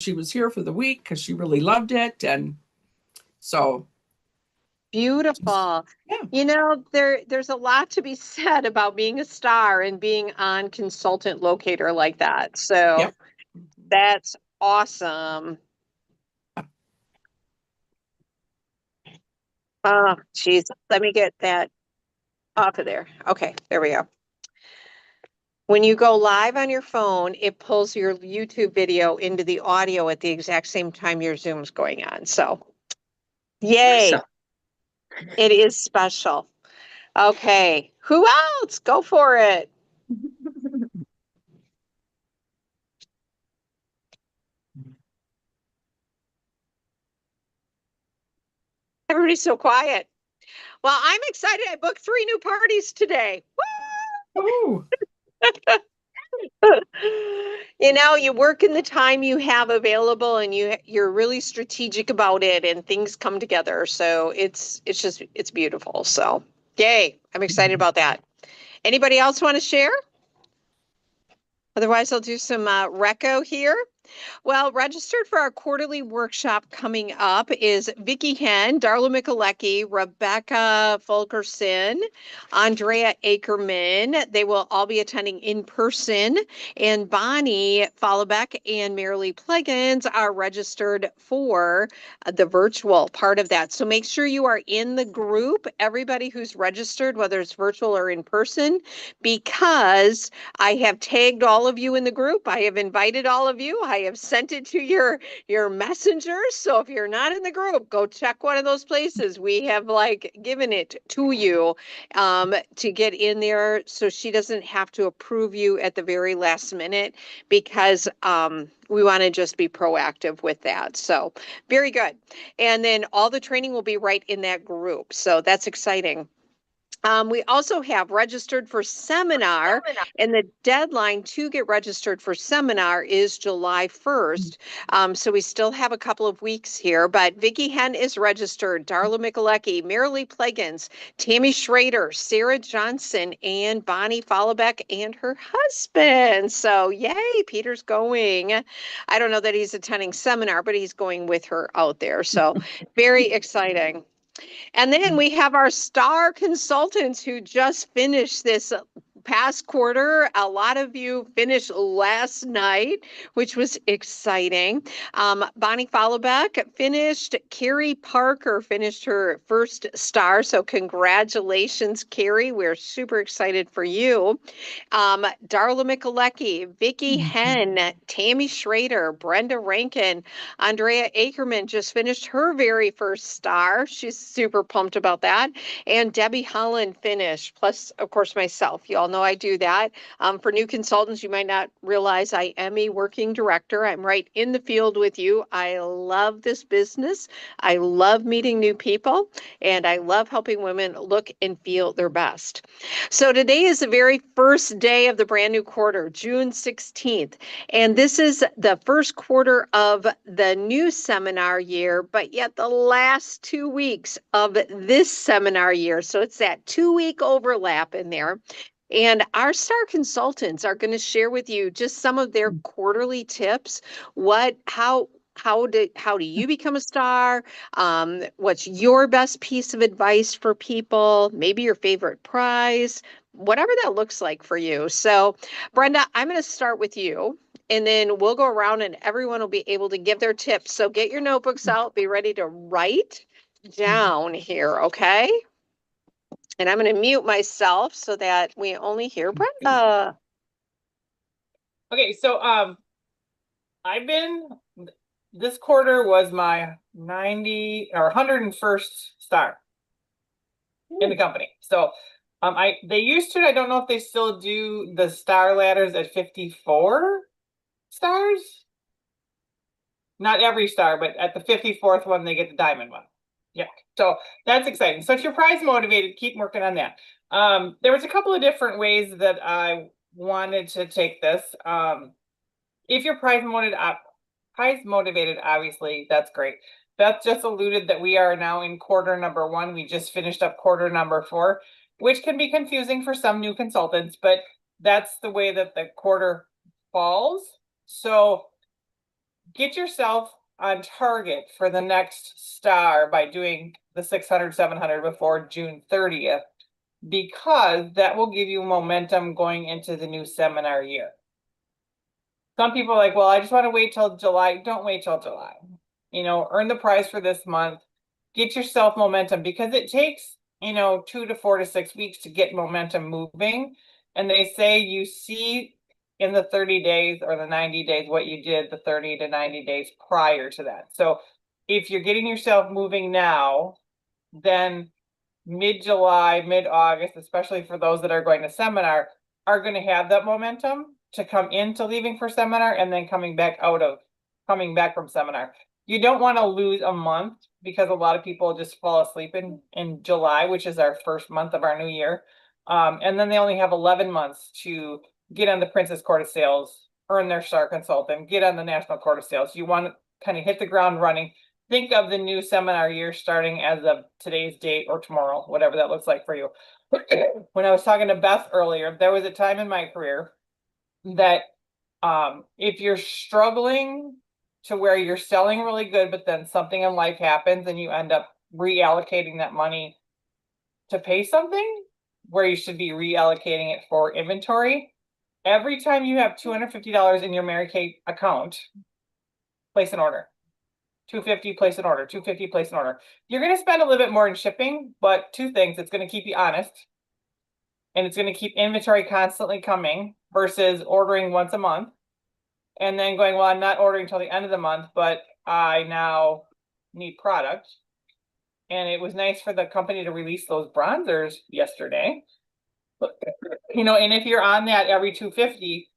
she was here for the week because she really loved it. And so, Beautiful. yeah, There's a lot to be said about being a star and being on consultant locator like that. So yep. that's awesome. Oh, geez. Let me get that off of there. Okay, there we go. When you go live on your phone, it pulls your YouTube video into the audio at the exact same time your Zoom's going on. So, yay, So, it is special. Okay, who else? Go for it. Everybody's so quiet. Well, I'm excited. I booked 3 new parties today. Oh, You work in the time you have available and you're really strategic about it and things come together. So it's beautiful. So, yay. I'm excited about that. Anybody else want to share? Otherwise, I'll do some reco here. Well, registered for our quarterly workshop coming up is Vicki Hen, Darla Mikulecki, Rebecca Fulkerson, Andrea Ackerman. They will all be attending in person. And Bonnie Followbeck and Marilee Plegans are registered for the virtual part of that. So make sure you are in the group, everybody who's registered, whether it's virtual or in person, because I have tagged all of you in the group. I have invited all of you. I have sent it to your messengers. So if you're not in the group, go check one of those places. We have like given it to you to get in there so she doesn't have to approve you at the very last minute because we want to just be proactive with that. So very good. And then all the training will be right in that group. So that's exciting. We also have registered for seminar, and the deadline to get registered for seminar is July 1st. So we still have a couple of weeks here, but Vicki Hen is registered, Darla Mikulecki, Marilee Plegans, Tammy Schrader, Sarah Johnson, and Bonnie Followbeck and her husband. So yay, Peter's going. I don't know that he's attending seminar, but he's going with her out there. So very exciting. And then we have our star consultants who just finished this past quarter. A lot of you finished last night, which was exciting. Bonnie Followbeck finished. Carrie Parker finished her first star. So congratulations, Carrie. We're super excited for you. Darla Mikulecki, Vicki Hen, Tammy Schrader, Brenda Rankin, Andrea Ackerman just finished her very first star. She's super pumped about that. And Debbie Holland finished, plus, of course, myself. You all know I do that. For new consultants, you might not realize I am a working director. I'm right in the field with you. I love this business. I love meeting new people, and I love helping women look and feel their best. So today is the very first day of the brand new quarter, June 16th. And this is the first quarter of the new seminar year, but yet the last 2 weeks of this seminar year. So it's that 2 week overlap in there. And our star consultants are going to share with you just some of their quarterly tips. How do you become a star? What's your best piece of advice for people? Maybe your favorite prize, whatever that looks like for you. So, Brenda, I'm going to start with you. And then we'll go around and everyone will be able to give their tips. So get your notebooks out, be ready to write down here, okay? And I'm going to mute myself so that we only hear Brenda. okay, so I've been this quarter was my 90 or 101st star in the company. So they used to, I don't know if they still do the star ladders at 54 stars. Not every star, but at the 54th one, they get the diamond one. Yeah, so that's exciting. So if you're prize motivated, keep working on that. There was a couple of different ways that I wanted to take this. If you're prize motivated, obviously, that's great. Beth just alluded that we are now in quarter number 1. We just finished up quarter number 4, which can be confusing for some new consultants, but that's the way that the quarter falls. So get yourself on target for the next star by doing the 600, 700 before June 30th, because that will give you momentum going into the new seminar year. Some people are like, well, I just want to wait till July. Don't wait till July. You know, earn the prize for this month, get yourself momentum, because it takes, you know, 2 to 4 to 6 weeks to get momentum moving. And they say you see in the 30 days or the 90 days what you did the 30 to 90 days prior to that. So if you're getting yourself moving now, then mid-July, mid-August, especially for those that are going to seminar, are going to have that momentum to come into leaving for seminar and then coming back from seminar. You don't want to lose a month, because a lot of people just fall asleep in July, which is our first month of our new year. And then they only have 11 months to get on the Princess Court of Sales, earn their Star Consultant, get on the National Court of Sales. You want to kind of hit the ground running. Think of the new seminar year starting as of today's date or tomorrow, whatever that looks like for you. When I was talking to Beth earlier, there was a time in my career that if you're struggling to where you're selling really good, but then something in life happens and you end up reallocating that money to pay something where you should be reallocating it for inventory. Every time you have $250 in your Mary Kay account, place an order. $250, place an order. $250, place an order. You're going to spend a little bit more in shipping, but two things: it's going to keep you honest, and it's going to keep inventory constantly coming versus ordering once a month and then going, well, I'm not ordering till the end of the month, but I now need product. And it was nice for the company to release those bronzers yesterday. You know, and if you're on that every 250,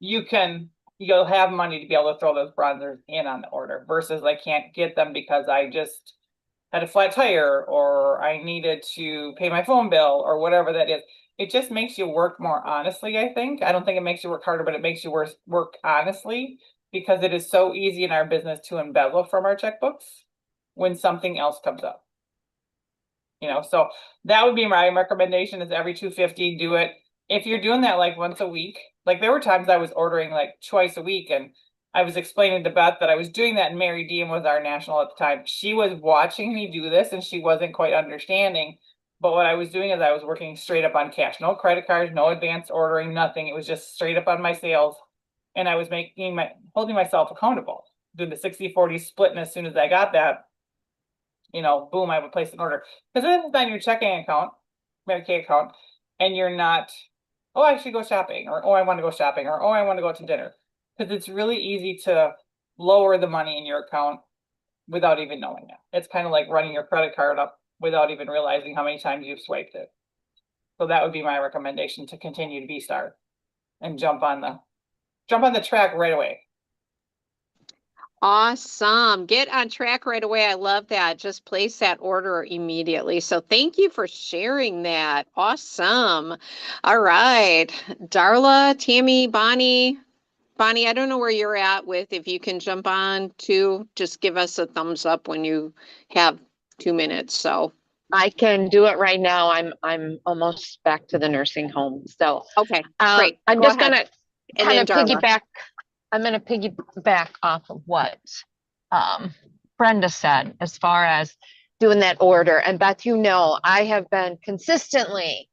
you'll have money to be able to throw those bronzers in on the order, versus I can't get them because I just had a flat tire or I needed to pay my phone bill or whatever that is. It just makes you work more honestly, I think. I don't think it makes you work harder, but it makes you work honestly, because it is so easy in our business to embezzle from our checkbooks when something else comes up. You know, so that would be my recommendation, is every 250, do it. If you're doing that like once a week, like there were times I was ordering like twice a week, and I was explaining to Beth that I was doing that, and Mary Dean was our national at the time. She was watching me do this and she wasn't quite understanding. But what I was doing is I was working straight up on cash, no credit cards, no advanced ordering, nothing. It was just straight up on my sales. And I was holding myself accountable, doing the 60-40 split. And as soon as I got that, you know, boom, I would place an order. Because then it's on your checking account, Mary Kay account, and you're not, oh, I should go shopping, or oh, I want to go shopping, or oh, I want to go to dinner. Because it's really easy to lower the money in your account without even knowing it. It's kind of like running your credit card up without even realizing how many times you've swiped it. So that would be my recommendation, to continue to be Star and jump on the track right away. Awesome. Get on track right away. I love that. Just place that order immediately. So thank you for sharing that. Awesome. All right. Darla, Tammy, Bonnie. Bonnie, I don't know where you're at with, if you can jump on too, just give us a thumbs up when you have 2 minutes. So I can do it right now. I'm almost back to the nursing home. So okay, great. I'm Go just ahead. gonna And kind then of Darla. piggyback. I'm gonna piggyback off of what Brenda said as far as doing that order. And Beth, you know, I have been consistently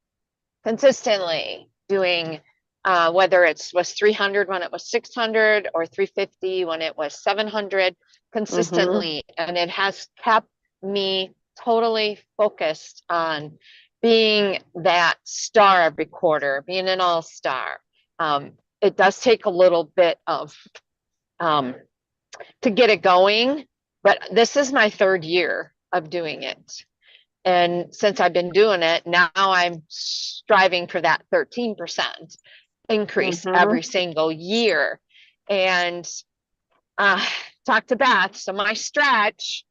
doing whether it was 300 when it was 600 or 350 when it was 700, consistently. And it has kept me totally focused on being that star every quarter, being an all-star. It does take a little bit of to get it going, but this is my 3rd year of doing it. And since I've been doing it, now I'm striving for that 13% increase every single year. And talk to Beth. So my stretch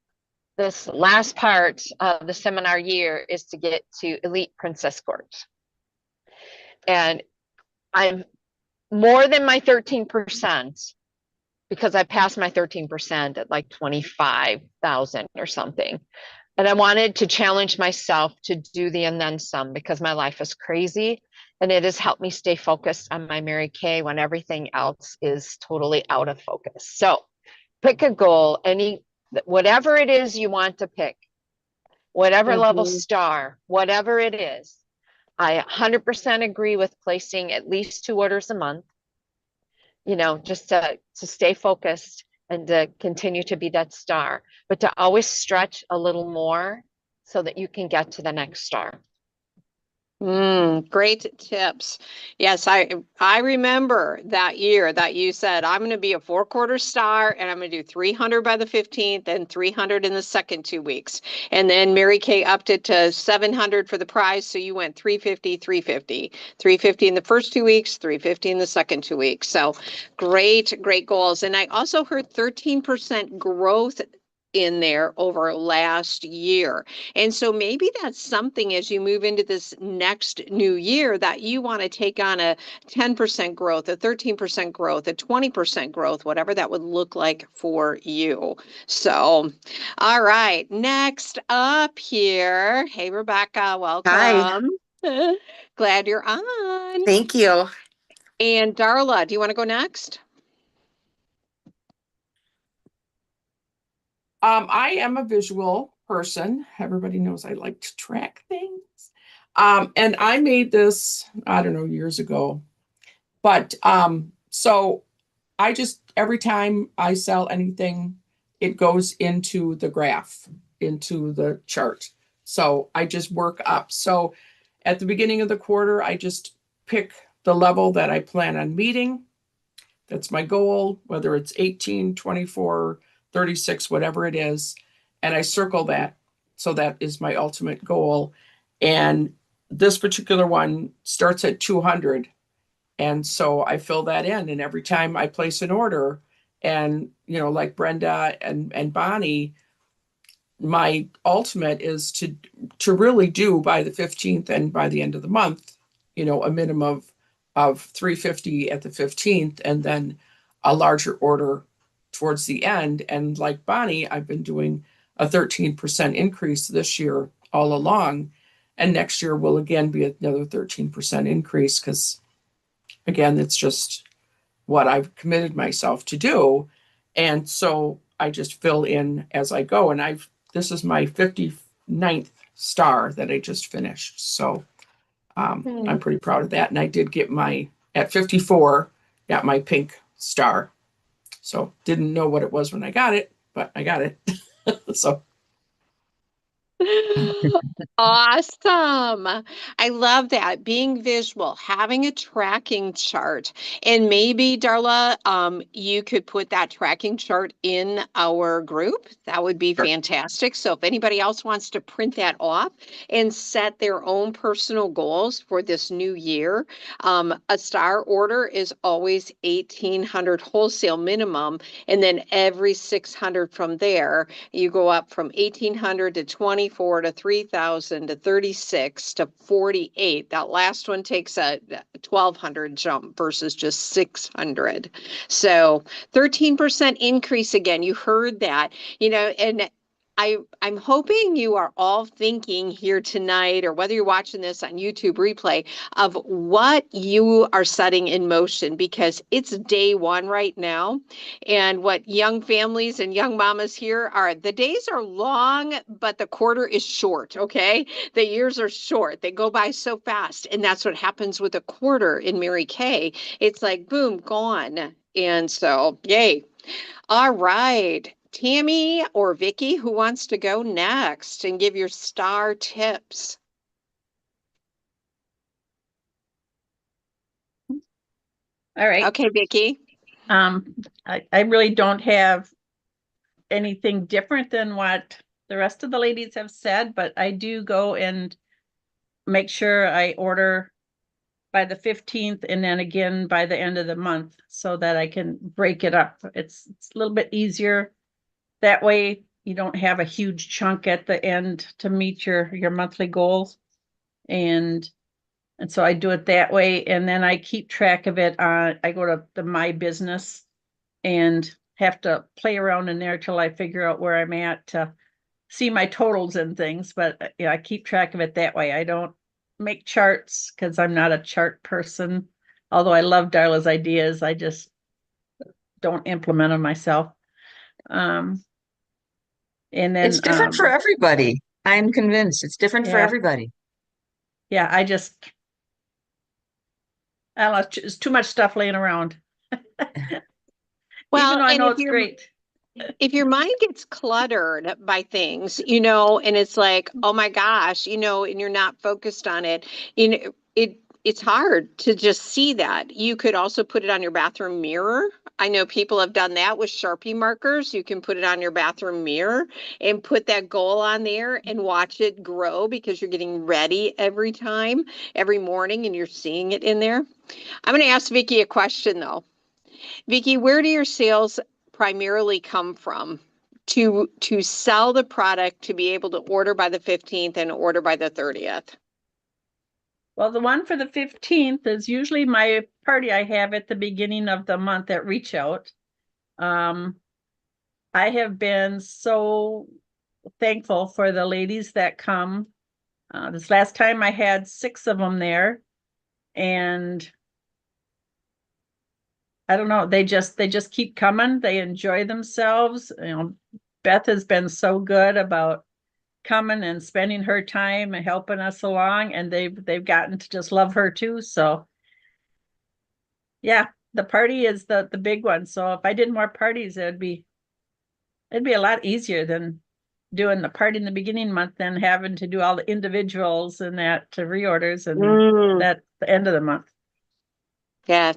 this last part of the seminar year is to get to Elite Princess Court. And I'm more than my 13%, because I passed my 13% at like 25,000 or something. And I wanted to challenge myself to do the and then some, because my life is crazy And it has helped me stay focused on my Mary Kay when everything else is totally out of focus. So pick a goal, whatever it is you want to pick, whatever level Mhm. star, whatever it is. I 100% agree with placing at least 2 orders a month, just to stay focused and to continue to be that star, but to always stretch a little more so that you can get to the next star. Great tips. Yes, I remember that year that you said, I'm going to be a 4-quarter star and I'm going to do 300 by the 15th and 300 in the second 2 weeks. And then Mary Kay upped it to 700 for the prize. So you went 350, 350, 350 in the first 2 weeks, 350 in the second 2 weeks. So great, great goals. And I also heard 13% growth in there over last year. And so maybe that's something as you move into this next new year that you want to take on a 10% growth, a 13% growth, a 20% growth, whatever that would look like for you. So, all right, next up here. Hey, Rebecca, Hi, welcome. Glad you're on. thank you. And Darla, do you want to go next? I am a visual person. Everybody knows I like to track things. And I made this, I don't know, years ago. But so I just, every time I sell anything, it goes into the graph, into the chart. So I just work up. So at the beginning of the quarter, I just pick the level that I plan on meeting. That's my goal, whether it's 18, 24, 36, whatever it is. And I circle that. So that is my ultimate goal. And this particular one starts at 200. And so I fill that in. And every time I place an order, and like Brenda and Bonnie, my ultimate is to really do by the 15th and by the end of the month, a minimum of 350 at the 15th, and then a larger order towards the end. And like Bonnie, I've been doing a 13% increase this year all along. And next year will again be another 13% increase because, again, it's just what I've committed myself to do. And so I just fill in as I go. And this is my 59th star that I just finished. So I'm pretty proud of that. And I did get at 54, got my pink star. So didn't know what it was when I got it, but I got it. So Awesome. I love that. Being visual, having a tracking chart. And maybe, Darla, you could put that tracking chart in our group. That would be Sure. fantastic. So if anybody else wants to print that off and set their own personal goals for this new year, a star order is always 1,800 wholesale minimum. And then every 600 from there, you go up from 1,800 to 24 to 3,000 to 36 to 48. That last one takes a 1,200 jump versus just 600. So 13% increase again. You heard that, and I'm hoping you are all thinking here tonight, or whether you're watching this on YouTube replay, of what you are setting in motion, because it's day one right now. And what young families and young mamas here are, the days are long, but the quarter is short. Okay. The years are short. They go by so fast. And that's what happens with a quarter in Mary Kay. It's like, boom, gone. And so, yay. All right. Tammy or Vicky, who wants to go next and give your star tips? All right. Okay, Vicky. I really don't have anything different than what the rest of the ladies have said, but I do go and make sure I order by the 15th and then again by the end of the month so that I can break it up. It's a little bit easier. That way you don't have a huge chunk at the end to meet your monthly goals. And so I do it that way. And then I keep track of it. I go to the My Business and have to play around in there till I figure out where I'm at to see my totals and things. But I keep track of it that way. I don't make charts because I'm not a chart person. Although I love Darla's ideas, I just don't implement them myself. And then It's different for everybody. I'm convinced it's different for yeah. everybody. Yeah, I don't know, it's too much stuff laying around. Well, Even though I and know if it's you're great. if your mind gets cluttered by things, you know, and it's like, oh my gosh, you know, and you're not focused on it, you know, it's hard to just see that. You could also put it on your bathroom mirror. I know people have done that with Sharpie markers. You can put it on your bathroom mirror and put that goal on there and watch it grow because you're getting ready every time, every morning, and you're seeing it in there. I'm going to ask Vicky a question though. Vicky, where do your sales primarily come from to sell the product to be able to order by the 15th and order by the 30th? Well, the one for the 15th is usually my party I have at the beginning of the month at Reach Out. I have been so thankful for the ladies that come. This last time I had 6 of them there, and I don't know, they just keep coming. They enjoy themselves. You know, Beth has been so good about coming and spending her time and helping us along, and they've gotten to just love her too. So yeah, the party is the big one. So if I did more parties, it'd be a lot easier than doing the party in the beginning month, then having to do all the individuals and that to reorders and that the end of the month. Yeah,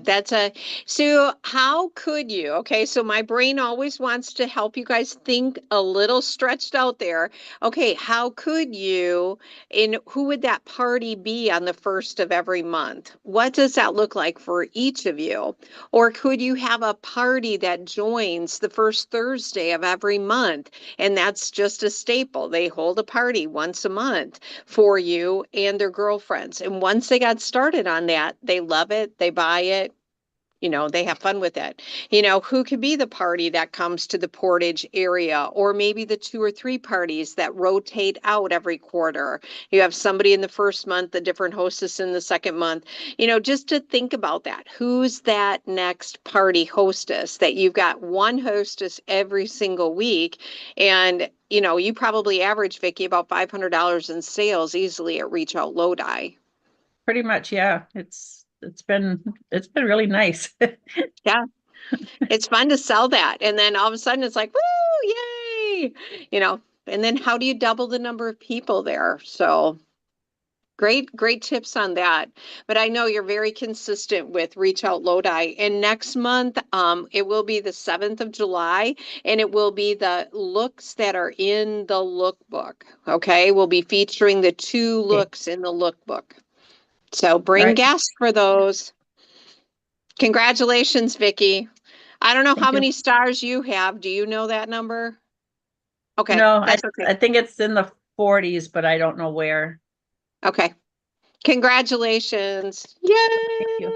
so how could you? Okay, so my brain always wants to help you guys think a little stretched out there. Okay, how could you, and who would that party be on the first of every month? What does that look like for each of you? Or could you have a party that joins the first Thursday of every month? And that's just a staple. They hold a party once a month for you and their girlfriends. And once they got started on that, they love it, they buy it, you know, they have fun with it. You know, who could be the party that comes to the Portage area, or maybe the 2 or 3 parties that rotate out every quarter? You have somebody in the first month, a different hostess in the second month. You know, just to think about that. Who's that next party hostess that you've got one hostess every single week? And, you know, you probably average, Vicki, about $500 in sales easily at Reach Out Lodi. Pretty much, yeah. It's been really nice. Yeah. It's fun to sell that. And then all of a sudden it's like, woo, yay. You know, and then how do you double the number of people there? So great tips on that. But I know you're very consistent with Reach Out Lodi. And next month, it will be the 7th of July, and it will be the looks that are in the lookbook. Okay. We'll be featuring the 2 looks in the lookbook. So bring Right. guests for those. Congratulations, Vicki. I don't know Thank how you. many stars you have. Do you know that number? Okay, No, that's okay. I think it's in the 40s, but I don't know where. Okay. Congratulations. Thank you.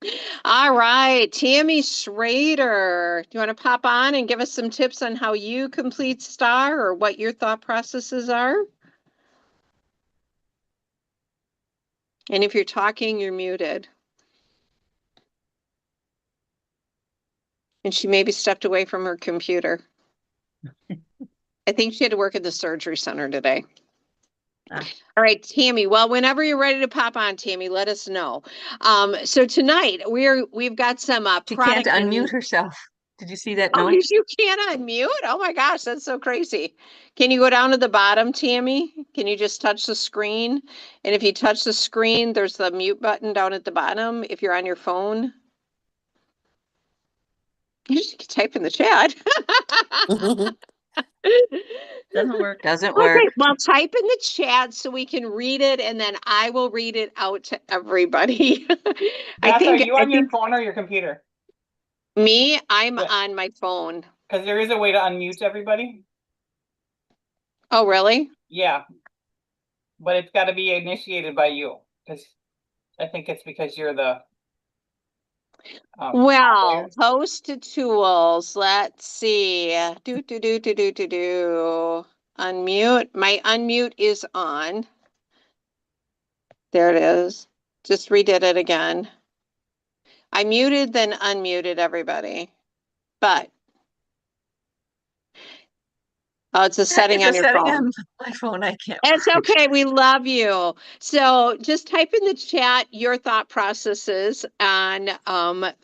Yay. All right, Tammy Schrader. Do you want to pop on and give us some tips on how you complete STAR or what your thought processes are? And if you're talking, you're muted. And she maybe stepped away from her computer. I think she had to work at the surgery center today. Ah. All right, Tammy. Well, whenever you're ready to pop on, Tammy, let us know. So tonight we've got some She product. can't unmute herself. Did you see that Oh, noise? you can't unmute? Oh my gosh, that's so crazy. Can you go down to the bottom, Tammy? Can you just touch the screen? And if you touch the screen, there's the mute button down at the bottom if you're on your phone. You just can type in the chat. Doesn't work. Doesn't Okay, work. well, type in the chat so we can read it, and then I will read it out to everybody. Beth, are you on your phone or your computer? Me, I'm Yeah. on my phone. Because there is a way to unmute everybody. Oh, really? Yeah. But it's got to be initiated by you. Because I think it's because you're the Well, host to tools. Let's see. Unmute. My unmute is on. There it is. Just redid it again. I muted, then unmuted everybody. But oh, it's a setting It's a on your setting phone. on my phone. I can't. It's find. okay. We love you. So just type in the chat your thought processes on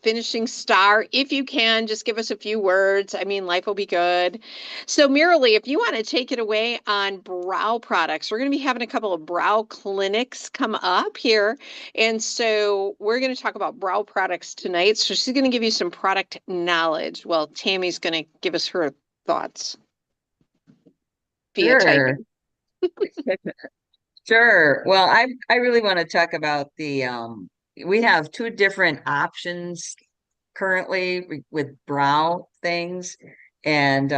finishing star. If you can, just give us a few words. I mean, life will be good. So Miralee, if you want to take it away on brow products, we're going to be having a couple of brow clinics come up here. And so we're going to talk about brow products tonight. So she's going to give you some product knowledge. Well, Tammy's going to give us her thoughts via Sure. typing. Sure. Well, I really want to talk about the we have two different options currently with brow things. And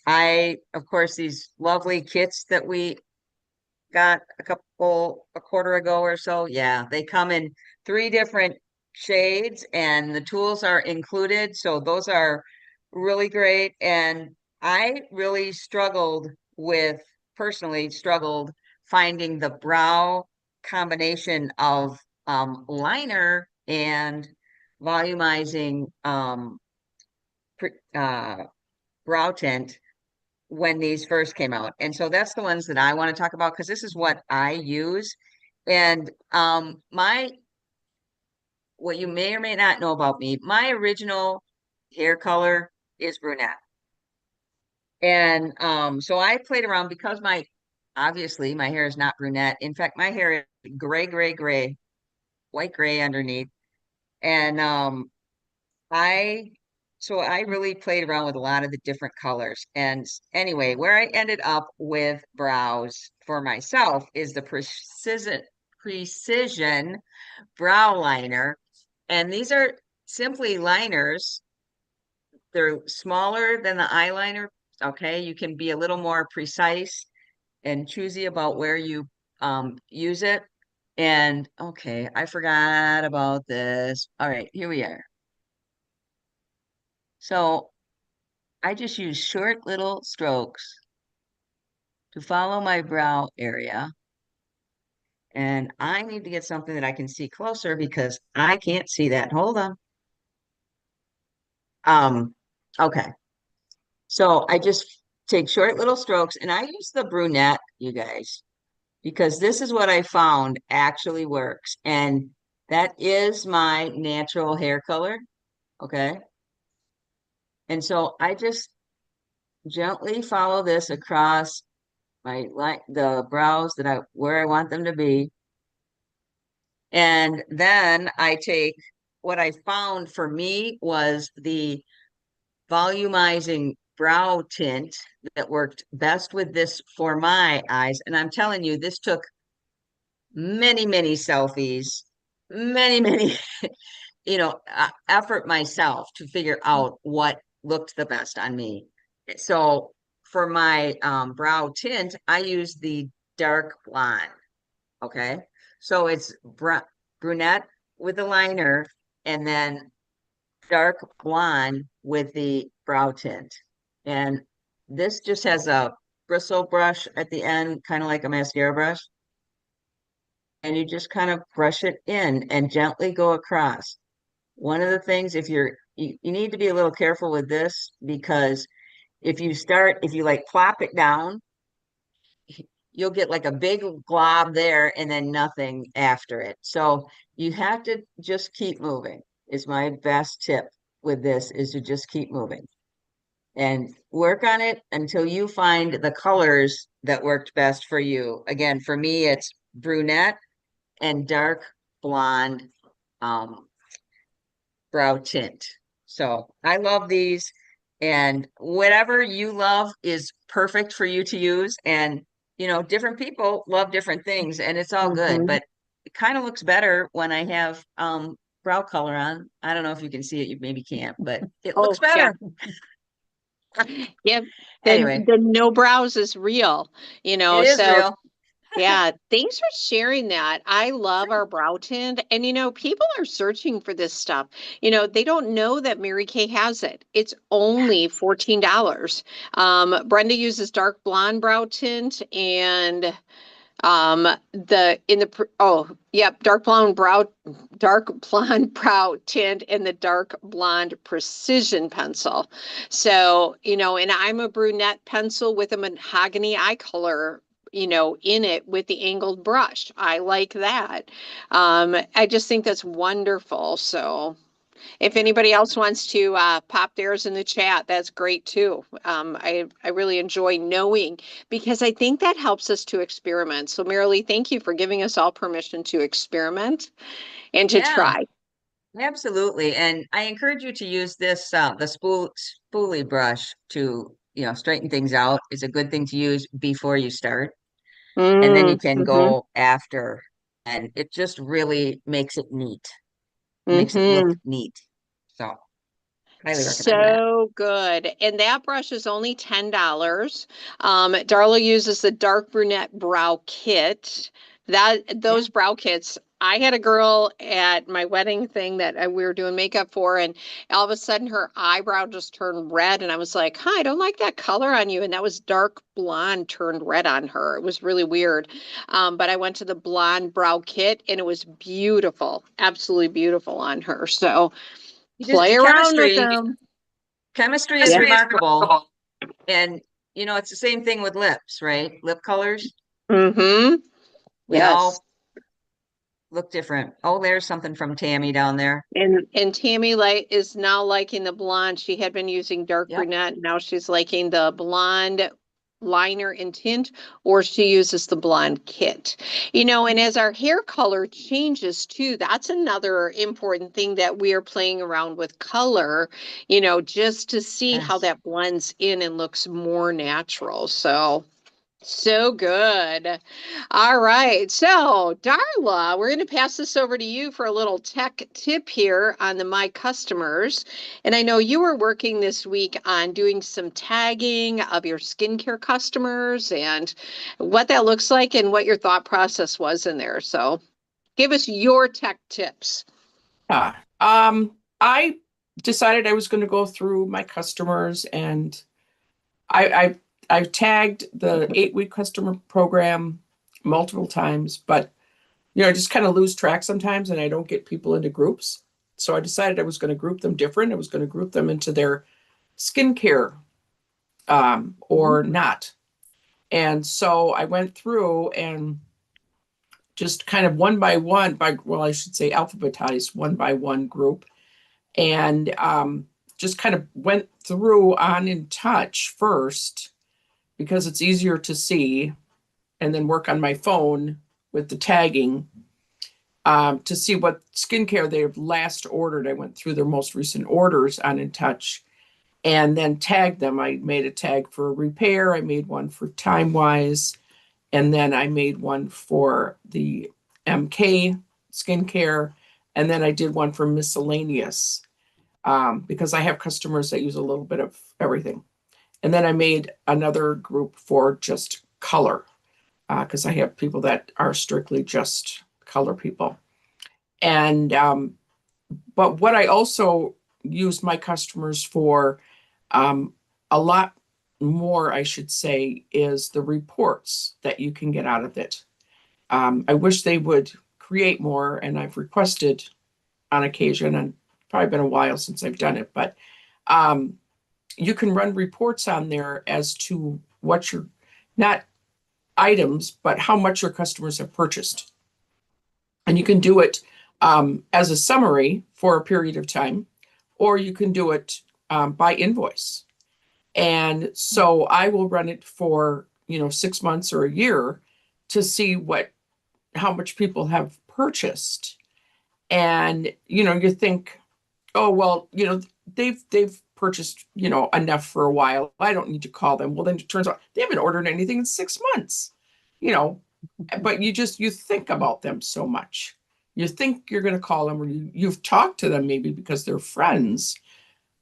I, of course, these lovely kits that we got a quarter ago or so, yeah, they come in 3 different shades and the tools are included. So those are really great. And I really personally struggled finding the brow combination of liner and volumizing brow tint when these first came out. And so that's the ones that I want to talk about because this is what I use. And what you may or may not know about me, my original hair color is brunette. And so I played around because obviously my hair is not brunette. In fact, my hair is gray, white gray underneath. And I so I really played around with a lot of the different colors. And anyway, where I ended up with brows for myself is the precision brow liner. And these are simply liners. They're smaller than the eyeliner. Okay, you can be a little more precise and choosy about where you use it. And okay, I forgot about this. All right, here we are. So I just use short little strokes to follow my brow area. And I need to get something that I can see closer because I can't see that. Hold on. Okay. So I just take short little strokes and I use the brunette, you guys, because this is what I found actually works. And that is my natural hair color. Okay. And so I just gently follow this across the brows where I want them to be. And then I take what I found for me was the volumizing brow tint that worked best with this for my eyes. And I'm telling you, this took many selfies, many, effort myself to figure out what looked the best on me. So for my brow tint, I use the dark blonde. Okay. So it's brunette with the liner and then dark blonde with the brow tint. And this just has a bristle brush at the end, kind of like a mascara brush. And you just kind of brush it in and gently go across. One of the things, you need to be a little careful with this because if you like plop it down, you'll get like a big glob there and then nothing after it. So you have to just keep moving is my best tip with this is to just keep moving and work on it until you find the colors that worked best for you. Again, for me, it's brunette and dark blonde brow tint. So I love these and whatever you love is perfect for you to use. And different people love different things and it's all good, but it kind of looks better when I have brow color on. I don't know if you can see it, you maybe can't, but it looks better. Yeah. Anyway, The no brows is real, it is so real. yeah, thanks for sharing that. I love our brow tint. And people are searching for this stuff. They don't know that Mary Kay has it. It's only $14. Brenda uses dark blonde brow tint and Dark blonde brow tint and the dark blonde precision pencil. So, and I'm a brunette pencil with a mahogany eye color, in it with the angled brush. I like that. I just think that's wonderful. So if anybody else wants to pop theirs in the chat, that's great too. I really enjoy knowing because I think that helps us to experiment. So Marilee, thank you for giving us all permission to experiment and to Yeah, try. absolutely. And I encourage you to use this, the spoolie brush to, straighten things out. It's a good thing to use before you start. And then you can Mm-hmm. go after, and it just really makes it neat, makes it look Mm-hmm. neat. So highly recommend that. So good. And that brush is only $10. Darla uses the dark brunette brow kit. Yeah. Those brow kits, I had a girl at my wedding thing that we were doing makeup for, and all of a sudden her eyebrow just turned red. And I was like, huh, I don't like that color on you. And that was dark blonde turned red on her. It was really weird. But I went to the blonde brow kit and it was beautiful, absolutely beautiful on her. So You just play around with them. chemistry is Yeah. remarkable. And it's the same thing with lips, right? Lip colors, Mm-hmm. they Yes. all look different. Oh, there's something from Tammy down there. And Tammy is now liking the blonde. She had been using dark Yep. brunette. Now she's liking the blonde liner and tint, or she uses the blonde kit. And as our hair color changes too, that's another important thing that we are playing around with color, just to see how Yes. that blends in and looks more natural. So good. All right. So, Darla, we're going to pass this over to you for a little tech tip here on the My Customers. And I know you were working this week on doing some tagging of your skincare customers and what that looks like and what your thought process was in there. So, give us your tech tips. Yeah. I decided I was going to go through my customers, and I I've tagged the 8-week customer program multiple times, but I just kind of lose track sometimes and I don't get people into groups. So I decided I was going to group them different. I was going to group them into their skincare or not. And so I went through and just kind of one by one, I should say alphabetized one by one group, and just kind of went through on In Touch first because it's easier to see, and then work on my phone with the tagging to see what skincare they've last ordered. I went through their most recent orders on In Touch and then tagged them. I made a tag for repair. I made one for Time Wise. And then I made one for the MK skincare. And then I did one for miscellaneous because I have customers that use a little bit of everything. And then I made another group for just color because I have people that are strictly just color people. And but what I also use my customers for a lot more, I should say, is the reports that you can get out of it. I wish they would create more, and I've requested on occasion, and probably been a while since I've done it, but you can run reports on there as to what your, not items, but how much your customers have purchased. And you can do it as a summary for a period of time, or you can do it by invoice. And so I will run it for 6 months or a year to see how much people have purchased. And you think, oh well, they've purchased enough for a while. I don't need to call them. Well, then it turns out they haven't ordered anything in 6 months. But you think about them so much. You think you're going to call them, or you've talked to them maybe because they're friends,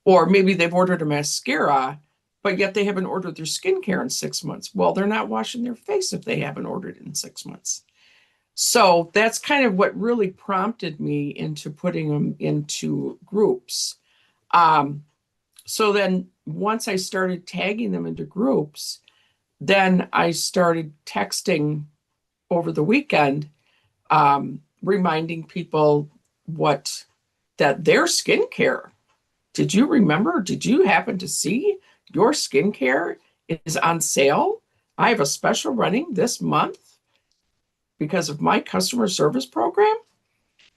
or maybe they've ordered a mascara, but yet they haven't ordered their skincare in 6 months. Well, they're not washing their face if they haven't ordered it in 6 months. So that's kind of what really prompted me into putting them into groups. So then once I started tagging them into groups, then I started texting over the weekend, reminding people that their skincare. Did you remember? Did you happen to see your skincare is on sale? I have a special running this month because of my customer service program.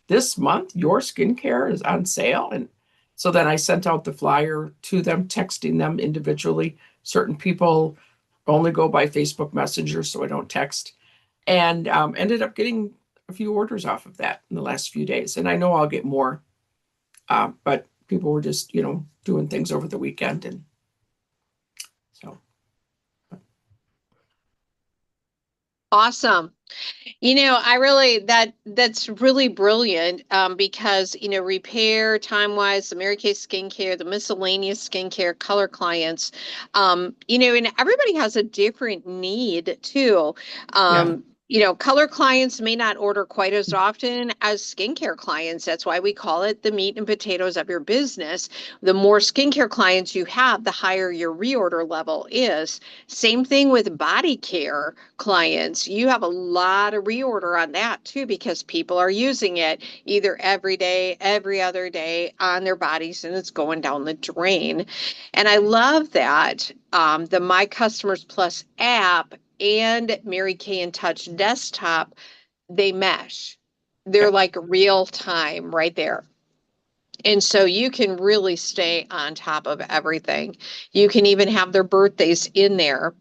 This month, your skincare is on sale. And so then I sent out the flyer to them, texting them individually. Certain people only go by Facebook Messenger, so I don't text. And ended up getting a few orders off of that in the last few days. And I know I'll get more, but people were just, doing things over the weekend. And so. Awesome. That's really brilliant, because, Repair, Time Wise, the Mary Kay Skincare, the miscellaneous skincare, color clients, and everybody has a different need too. Color clients may not order quite as often as skincare clients. That's why we call it the meat and potatoes of your business. The more skincare clients you have, the higher your reorder level is. Same thing with body care clients. You have a lot of reorder on that too, because people are using it either every day, every other day on their bodies, and it's going down the drain. And I love that the My Customers Plus app and Mary Kay in Touch desktop, they mesh. They're like real time right there. And so you can really stay on top of everything. You can even have their birthdays in there,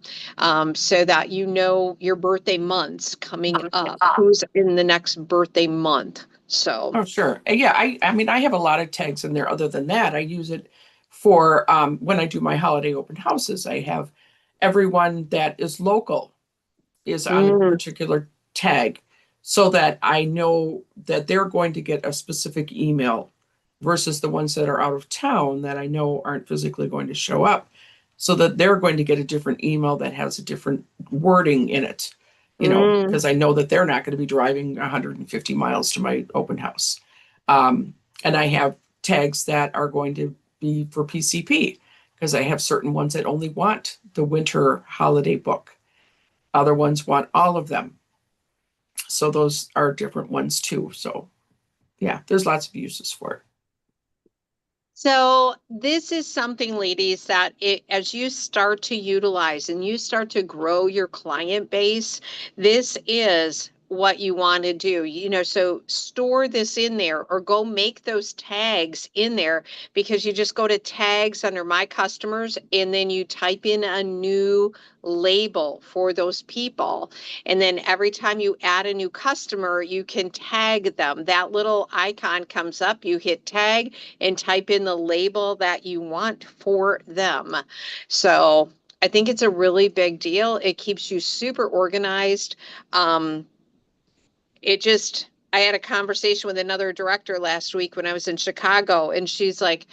so that your birthday months coming up, who's in the next birthday month. So. Oh, sure. Yeah, I mean, I have a lot of tags in there. Other than that, I use it for when I do my holiday open houses. I have everyone that is local is on a particular tag, so that I know that they're going to get a specific email versus the ones that are out of town that I know aren't physically going to show up, so that they're going to get a different email that has a different wording in it, because I know that they're not going to be driving 150 miles to my open house. And I have tags that are going to be for PCP, because I have certain ones that only want the winter holiday book. Other ones want all of them. So those are different ones too. So yeah, there's lots of uses for it. So this is something, ladies, that as you start to utilize and you start to grow your client base, this is what you want to do. So store this in there or go make those tags in there, because you just go to tags under My Customers and then you type in a new label for those people. And then every time you add a new customer, you can tag them. That little icon comes up, you hit tag and type in the label that you want for them. So I think it's a really big deal. It keeps you super organized. I had a conversation with another director last week when I was in Chicago, and she's like,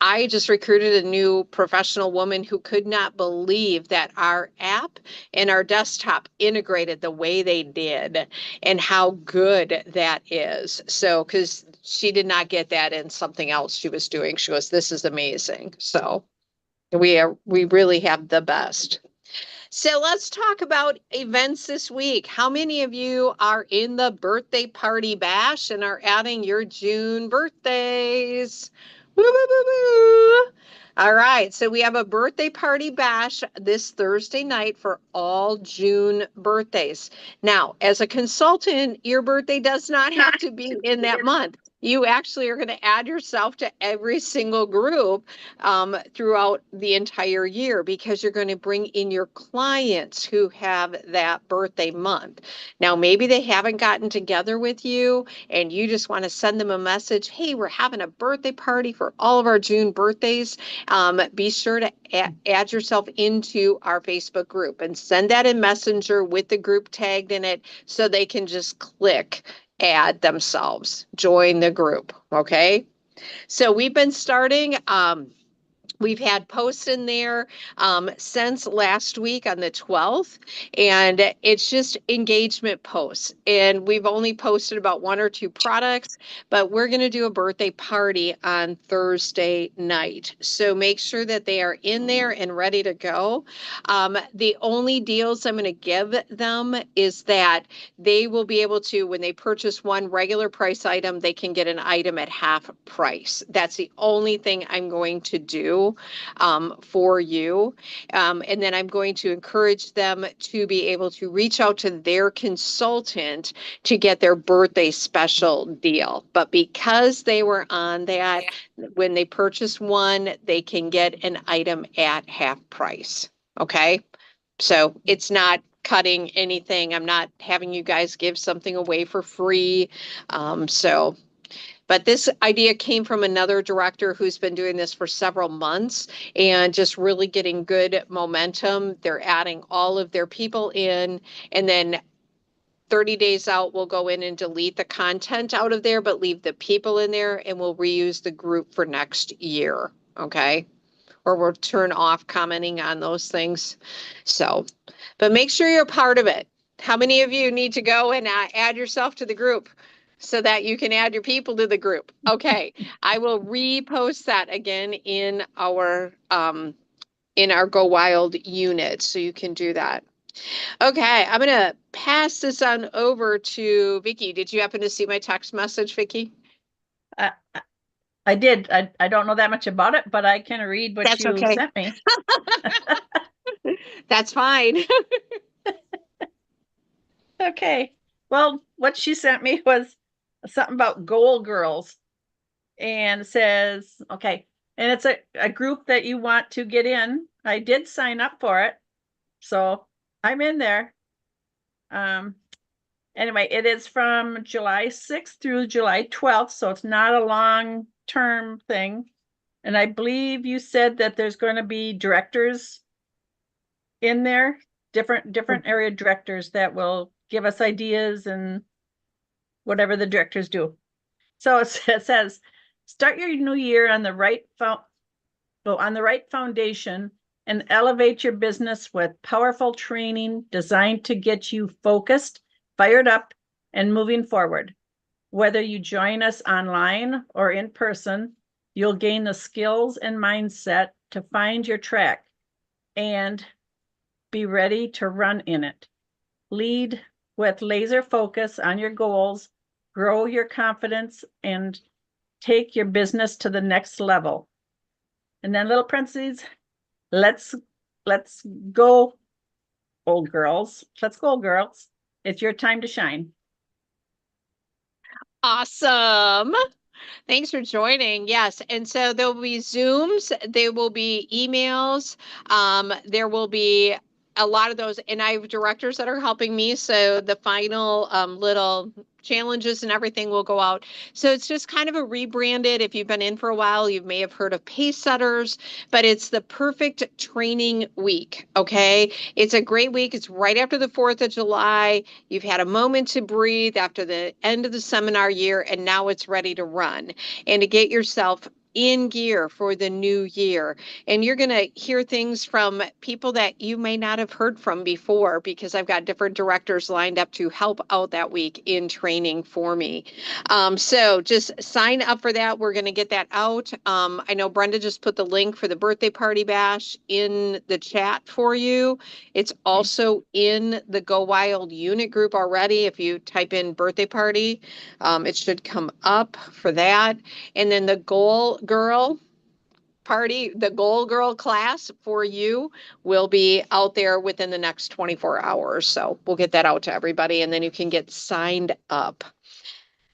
I just recruited a new professional woman who could not believe that our app and our desktop integrated the way they did and how good that is. So, because she did not get that in something else she was doing. She goes, this is amazing. So we really have the best. So let's talk about events this week. How many of you are in the birthday party bash and are adding your June birthdays? Woo, woo, woo, woo. All right, so we have a birthday party bash this Thursday night for all June birthdays. Now, as a consultant, your birthday does not have to be in that month. You actually are going to add yourself to every single group throughout the entire year, because you're going to bring in your clients who have that birthday month. Now, maybe they haven't gotten together with you and you just want to send them a message. Hey, we're having a birthday party for all of our June birthdays. Be sure to add yourself into our Facebook group and send that in Messenger with the group tagged in it, so they can just click add themselves, join the group. Okay. So we've been starting We've had posts in there since last week on the 12th, and it's just engagement posts. And we've only posted about 1 or 2 products, but we're going to do a birthday party on Thursday night. So make sure that they are in there and ready to go. The only deals I'm going to give them is that they will be able to, when they purchase one regular price item, they can get an item at half price. That's the only thing I'm going to do for you. And then I'm going to encourage them to be able to reach out to their consultant to get their birthday special deal. But because they were on that, when they purchase one, they can get an item at half price. Okay. So it's not cutting anything. I'm not having you guys give something away for free. But this idea came from another director who's been doing this for several months and just really getting good momentum. They're adding all of their people in, and then 30 days out, we'll go in and delete the content out of there, but leave the people in there, and we'll reuse the group for next year. Okay. Or we'll turn off commenting on those things. So, but make sure you're part of it. How many of you need to go and add yourself to the group so that you can add your people to the group? Okay, I will repost that again in our Go Wild unit, so you can do that. Okay, I'm gonna pass this on over to Vicky. Did you happen to see my text message, Vicky? I did. I don't know that much about it, but I can read what That's you okay. sent me. That's fine. Okay. Well, what she sent me was something about Goal Girls, and says, okay, and it's a group that you want to get in. I did sign up for it, so I'm in there. Anyway, it is from July 6th through July 12th, so it's not a long-term thing. And I believe you said that there's going to be directors in there, different area directors that will give us ideas and whatever the directors do. So it says, start your new year on the right foundation and elevate your business with powerful training designed to get you focused, fired up, and moving forward. Whether you join us online or in person, you'll gain the skills and mindset to find your track and be ready to run in it. Lead with laser focus on your goals, grow your confidence, and take your business to the next level. And then little parentheses, let's go, old girls. Let's go, girls. It's your time to shine. Awesome. Thanks for joining. Yes. And so there will be Zooms, there will be emails, there will be a lot of those, and I have directors that are helping me. So the final little challenges and everything will go out. So it's just kind of a rebranded. If you've been in for a while, you may have heard of Pace Setters, but it's the perfect training week. Okay. It's a great week. It's right after the 4th of July. You've had a moment to breathe after the end of the seminar year, and now it's ready to run and to get yourself in gear for the new year. And you're going to hear things from people that you may not have heard from before, because I've got different directors lined up to help out that week in training for me. So just sign up for that. We're going to get that out. I know Brenda just put the link for the birthday party bash in the chat for you. It's also in the Go Wild unit group already. If you type in birthday party, it should come up for that. And then the Goal Girl party, the Goal Girl class for you will be out there within the next 24 hours. So we'll get that out to everybody, and then you can get signed up.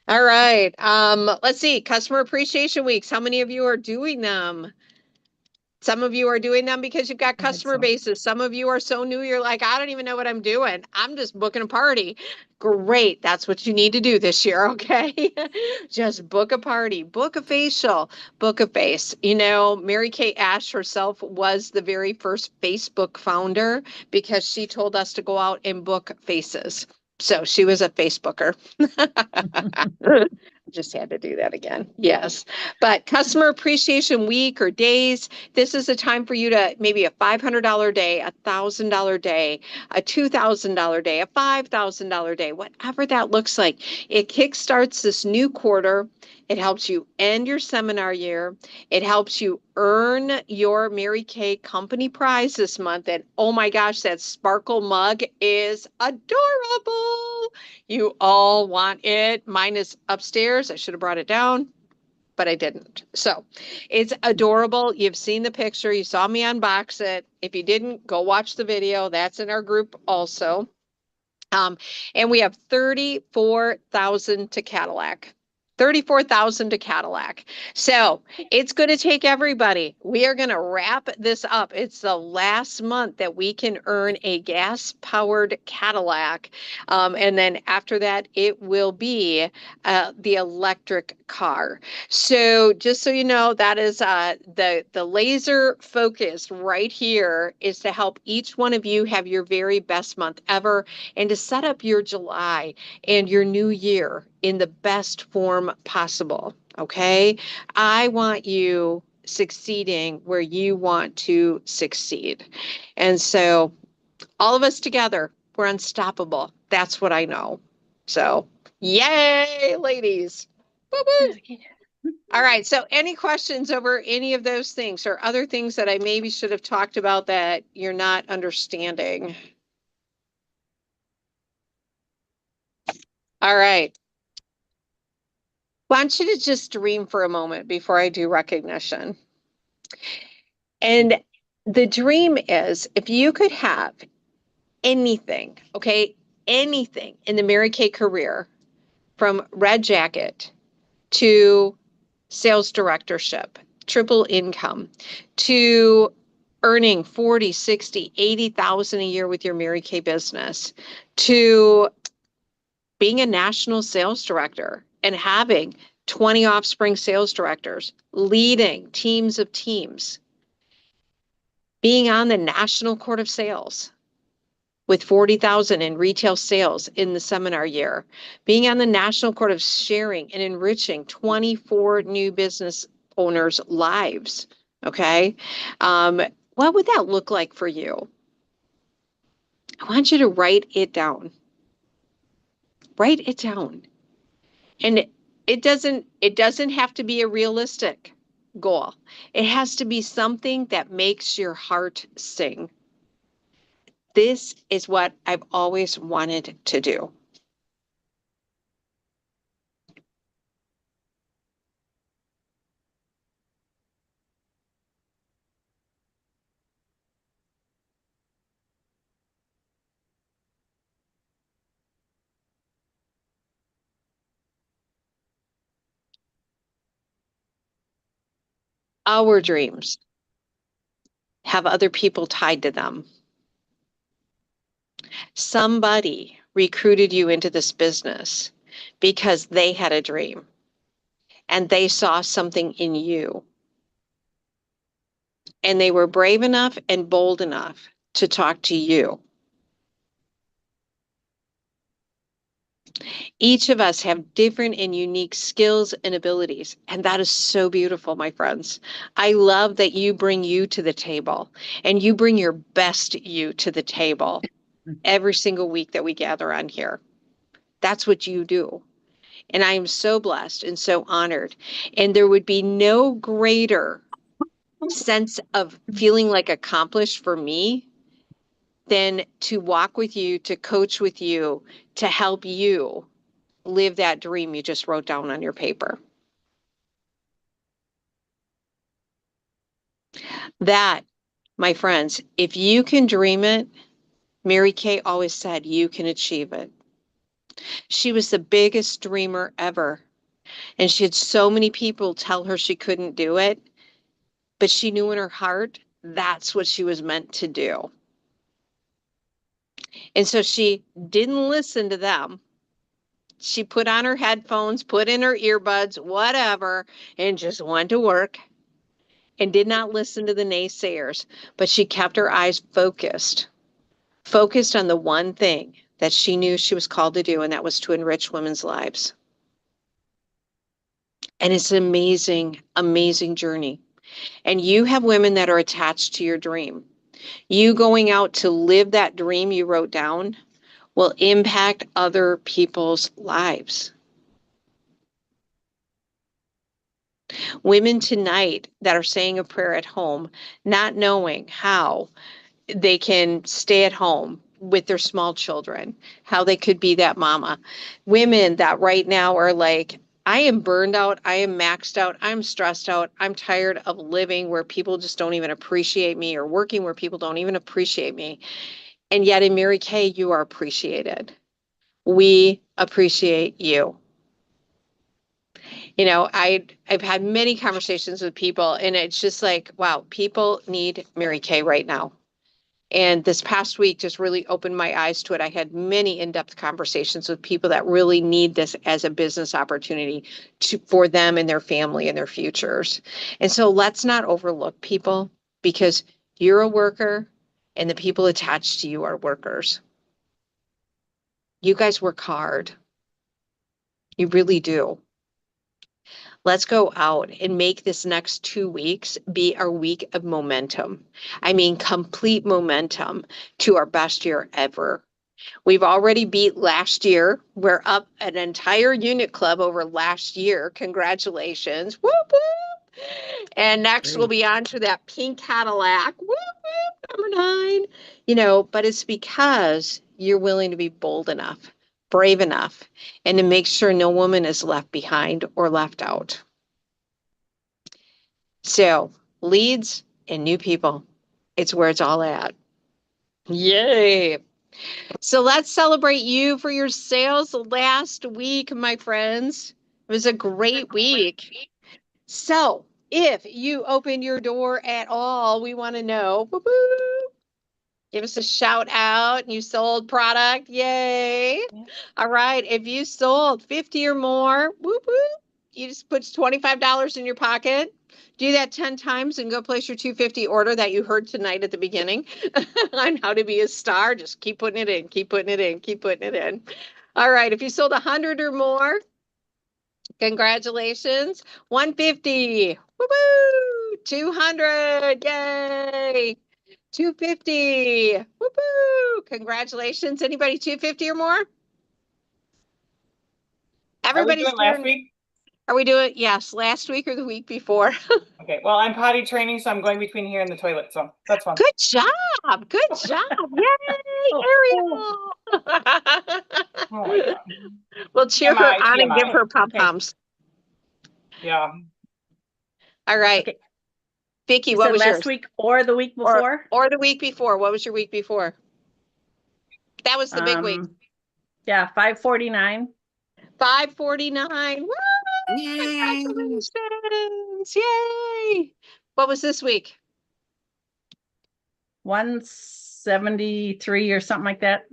All right. Let's see. Customer Appreciation Weeks. How many of you are doing them? Some of you are doing them because you've got customer bases. Some of you are so new, you're like, I don't even know what I'm doing. I'm just booking a party. Great. That's what you need to do this year. Okay. Just book a party, book a facial, book a face. You know, Mary Kay Ash herself was the very first Facebook founder because she told us to go out and book faces. So she was a Facebooker. Just had to do that again. Yes. But customer appreciation week or days, this is a time for you to maybe a $500 day, a $1,000 day, a $2,000 day, a $5,000 day, whatever that looks like. It kickstarts this new quarter. It helps you end your seminar year. It helps you earn your Mary Kay company prize this month. And oh my gosh, that sparkle mug is adorable. You all want it. Mine is upstairs. I should have brought it down, but I didn't. So it's adorable. You've seen the picture. You saw me unbox it. If you didn't, go watch the video. That's in our group also. And we have 34,000 to Cadillac. 34,000 to Cadillac. So it's going to take everybody. We are going to wrap this up. It's the last month that we can earn a gas powered Cadillac. And then after that, it will be the electric car. So just so you know, that is the laser focus right here is to help each one of you have your very best month ever and to set up your July and your new year in the best form possible. Okay. I want you succeeding where you want to succeed. And so all of us together, we're unstoppable. That's what I know. So yay, ladies. Woo-woo. All right. So any questions over any of those things or other things that I maybe should have talked about that you're not understanding? All right. I want you to just dream for a moment before I do recognition. And the dream is if you could have anything, okay, anything in the Mary Kay career from red jacket to sales directorship, triple income, to earning 40, 60, 80,000 a year with your Mary Kay business, to being a national sales director and having 20 offspring sales directors, leading teams of teams, being on the National Court of Sales with 40,000 in retail sales in the seminar year, being on the National Court of Sharing and enriching 24 new business owners' lives. Okay. What would that look like for you? I want you to write it down. Write it down. And it doesn't have to be a realistic goal. It has to be something that makes your heart sing. This is what I've always wanted to do. Our dreams have other people tied to them. Somebody recruited you into this business because they had a dream and they saw something in you. And they were brave enough and bold enough to talk to you. Each of us have different and unique skills and abilities. And that is so beautiful, my friends. I love that you bring you to the table and you bring your best you to the table every single week that we gather on here. That's what you do. And I am so blessed and so honored. And there would be no greater sense of feeling like accomplished for me than to walk with you, to coach with you, to help you live that dream you just wrote down on your paper. That, my friends, if you can dream it, Mary Kay always said you can achieve it. She was the biggest dreamer ever. And she had so many people tell her she couldn't do it, but she knew in her heart that's what she was meant to do. And so she didn't listen to them. She put on her headphones, put in her earbuds, whatever, and just went to work and did not listen to the naysayers. But she kept her eyes focused on the one thing that she knew she was called to do, and that was to enrich women's lives. And it's an amazing, amazing journey. And you have women that are attached to your dream. You going out to live that dream you wrote down will impact other people's lives. Women tonight that are saying a prayer at home, not knowing how they can stay at home with their small children, how they could be that mama. Women that right now are like, I am burned out, I am maxed out, I'm stressed out, I'm tired of living where people just don't even appreciate me, or working where people don't even appreciate me. And yet in Mary Kay, you are appreciated. We appreciate you. You know, I've had many conversations with people, and it's just like, wow, people need Mary Kay right now. And this past week just really opened my eyes to it. I had many in-depth conversations with people that really need this as a business opportunity for them and their family and their futures. And so let's not overlook people, because you're a worker and the people attached to you are workers. You guys work hard. You really do. Let's go out and make this next 2 weeks be our week of momentum. I mean, complete momentum to our best year ever. We've already beat last year. We're up an entire unit club over last year. Congratulations. Whoop, whoop. And next we'll be on to that pink Cadillac. Whoop, whoop, number 9. You know, but it's because you're willing to be bold enough, brave enough, and to make sure no woman is left behind or left out. So, leads and new people, it's where it's all at. Yay. So let's celebrate you for your sales last week, my friends. It was a great week. So if you opened your door at all, we want to know. Woo-hoo. Give us a shout out and you sold product. Yay. All right. If you sold 50 or more, whoop, whoop, you just put $25 in your pocket. Do that 10 times and go place your 250 order that you heard tonight at the beginning on how to be a star. Just keep putting it in, keep putting it in, keep putting it in. All right. If you sold 100 or more, congratulations. 150. Woo-hoo. 200. Yay. 250. Woo-hoo. Congratulations. Anybody 250 or more? Everybody's Are we doing last week? Are we doing, yes, last week or the week before? Okay, well, I'm potty training, so I'm going between here and the toilet, so that's fun. Good job. Good job. Yay, Ariel. Oh my God. We'll cheer her TMI, on and give TMI. her pom Okay. poms. Yeah. All right. Okay. Vicki, You what said was last yours? week or the week before? Or the week before. What was your week before? That was the big week. Yeah, 549. 549. Woo! Yay. Congratulations. Yay. What was this week? 173 or something like that.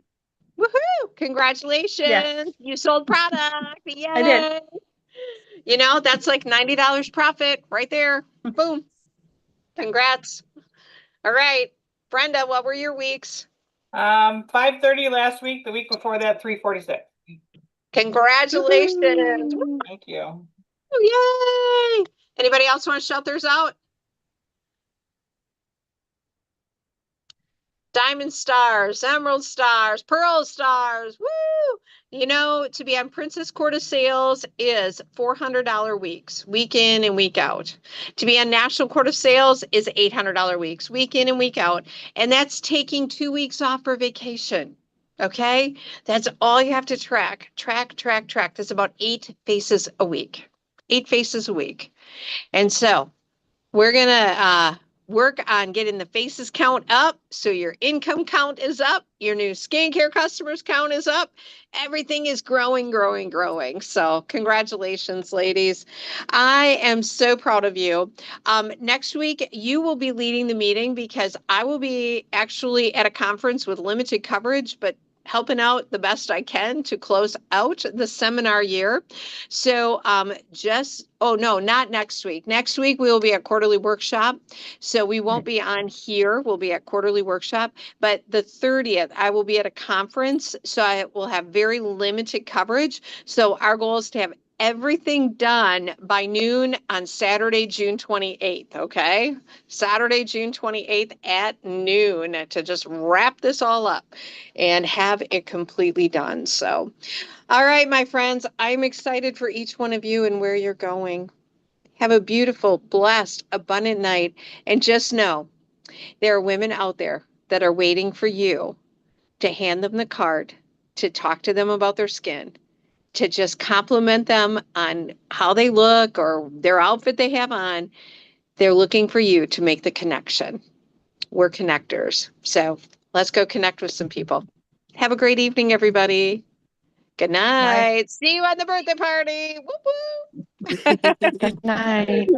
Woohoo! Congratulations. You sold product. Yay. I did. You know, that's like $90 profit right there. Boom. Congrats. All right. Brenda, what were your weeks? 530 last week. The week before that, 346. Congratulations. Woo, Thank you. yay. Anybody else want to shout theirs out? Diamond stars, emerald stars, pearl stars. Woo! You know, to be on Princess Court of Sales is $400 weeks, week in and week out. To be on National Court of Sales is $800 weeks, week in and week out. And that's taking 2 weeks off for vacation. Okay? That's all you have to track. Track. That's about 8 faces a week. 8 faces a week. And so we're going to work on getting the faces count up so your income count is up, your new skincare customers count is up. Everything is growing. So congratulations, ladies. I am so proud of you. Next week, you will be leading the meeting because I will be actually at a conference with limited coverage, but helping out the best I can to close out the seminar year. So not next week. Next week, we will be at quarterly workshop. So we won't be on here. We'll be at quarterly workshop. But the 30th, I will be at a conference. So I will have very limited coverage. So our goal is to have everything done by noon on Saturday, June 28th, okay? Saturday, June 28th at noon to just wrap this all up and have it completely done. So, all right, my friends, I'm excited for each one of you and where you're going. Have a beautiful, blessed, abundant night. And just know there are women out there that are waiting for you to hand them the card, to talk to them about their skin, to just compliment them on how they look or their outfit they have on. They're looking for you to make the connection. We're connectors. So let's go connect with some people. Have a great evening, everybody. Good night. See you on the birthday party. Woo woo. Good night.